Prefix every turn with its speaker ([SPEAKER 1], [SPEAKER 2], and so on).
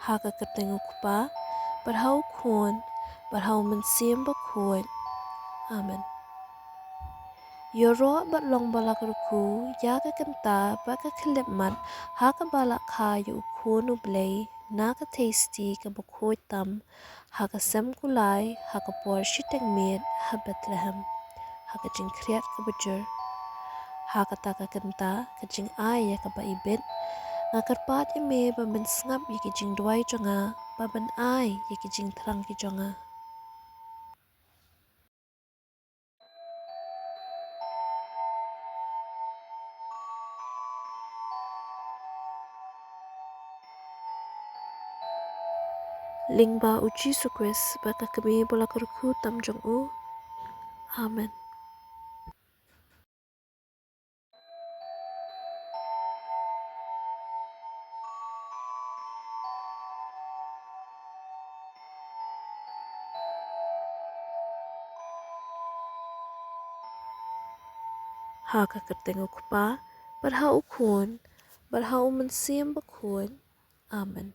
[SPEAKER 1] haka ketengok pa, berhau kun, berhau mensim bakhuid. Amen. Yoro bat long balak ruku, ya ka kenta, baka kelip mat, haka balak ka yu kun ublay, naka tasty ka bakhuid tam, haka sem kulay, haka por shiteng mit, ha Bethlehem, haka jing kriat ka bujur, haka taka kenta, ka jing ay ya ka ba ibit, ngakar pat ime ba ben sngap yaki jing duay jonga, ba ben ay yaki jing terang ki jonga. Lingba uji sukris baka kami bola kurku tam jong u. Amen. Haka ketengok pa, berhau kun, berhau mensim bakun. Amen.